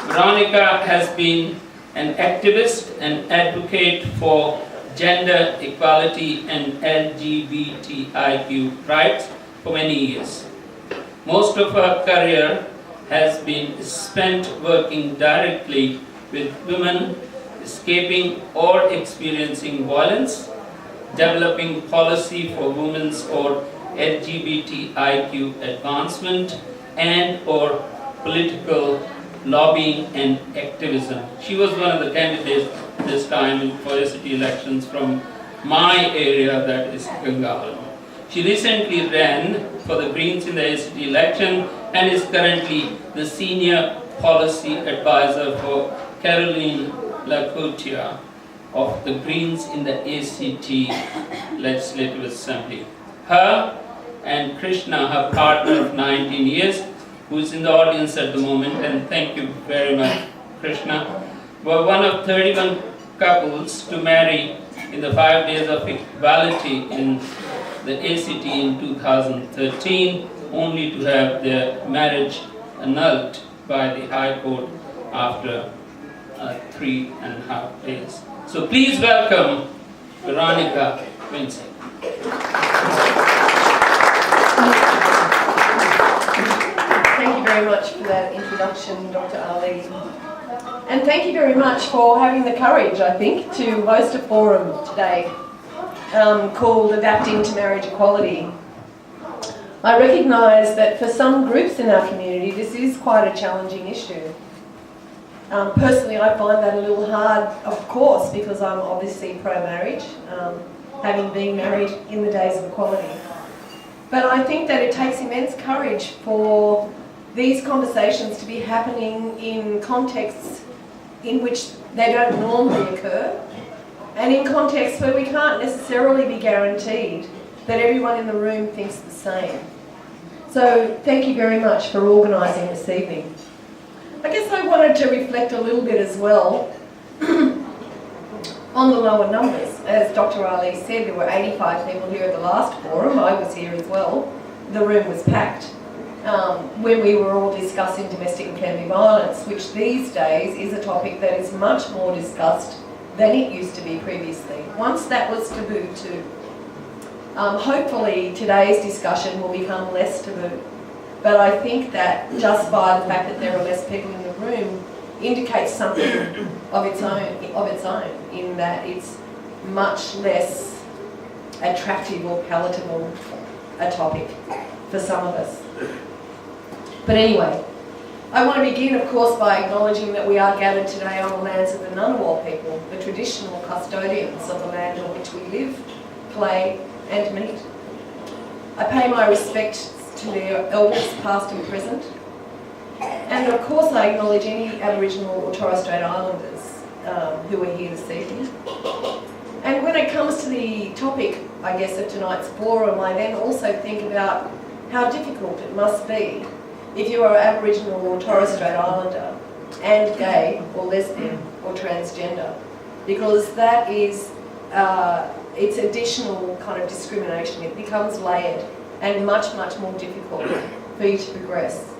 Veronica has been an activist and advocate for gender equality and LGBTIQ rights for many years. Most of her career has been spent working directly with women escaping or experiencing violence, developing policy for women's or LGBTIQ advancement, and or political lobbying and activism. She was one of the candidates this time for ACT elections from my area, that is Bengal. She recently ran for the Greens in the ACT election and is currently the senior policy advisor for Caroline Lacotia of the Greens in the ACT Legislative Assembly. Her and Krishna, her partner of 19 years, who is in the audience at the moment, and thank you very much, Krishna, were one of 31 couples to marry in the 5 days of equality in the ACT in 2013, only to have their marriage annulled by the High Court after 3.5 days. So please welcome Veronica Wensing. Thank you very much for that introduction, Dr. Ali. And thank you very much for having the courage, I think, to host a forum today called Adapting to Marriage Equality. I recognise that for some groups in our community, this is quite a challenging issue. Personally, I find that a little hard, of course, because I'm obviously pro-marriage, having been married in the days of equality. But I think that it takes immense courage for these conversations to be happening in contexts in which they don't normally occur, and in contexts where we can't necessarily be guaranteed that everyone in the room thinks the same. So thank you very much for organising this evening. I guess I wanted to reflect a little bit as well on the lower numbers. As Dr. Ali said, there were 85 people here at the last forum. I was here as well. The room was packed when we were all discussing domestic and family violence, which these days is a topic that is much more discussed than it used to be previously. Once that was taboo too. Hopefully today's discussion will become less taboo. But I think that just by the fact that there are less people in the room indicates something of its own, in that it's much less attractive or palatable a topic for some of us. But anyway, I want to begin, of course, by acknowledging that we are gathered today on the lands of the Ngunnawal people, the traditional custodians of the land on which we live, play and meet. I pay my respects to their elders, past and present. And of course I acknowledge any Aboriginal or Torres Strait Islanders who are here this evening. And when it comes to the topic, I guess, of tonight's forum, I then also think about how difficult it must be if you are Aboriginal or Torres Strait Islander and gay or lesbian or transgender, because that is, it's additional kind of discrimination. It becomes layered and much, much more difficult for you to progress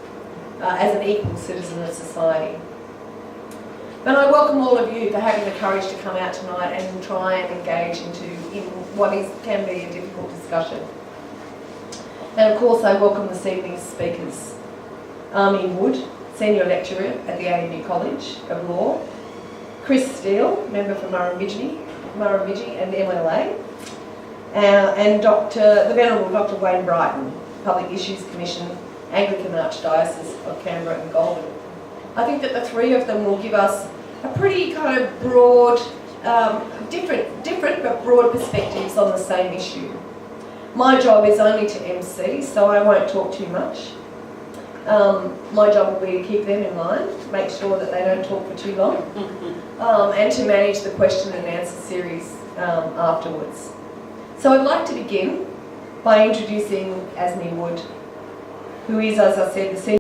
as an equal citizen of society. But I welcome all of you for having the courage to come out tonight and try and engage in what can be a difficult discussion. And of course I welcome this evening's speakers. Army Wood, Senior Lecturer at the ANU College of Law, Chris Steele, Member for Murrumbidgee and MLA, and the Venerable Dr. Wayne Brighton, Public Issues Commission, Anglican Archdiocese of Canberra and Goulburn. I think that the three of them will give us a pretty kind of broad, different but broad perspectives on the same issue. My job is only to MC, so I won't talk too much. My job will be to keep them in line, make sure that they don't talk for too long, and to manage the question and answer series afterwards. So I'd like to begin by introducing Asmi Wood, who is, as I said, the Senior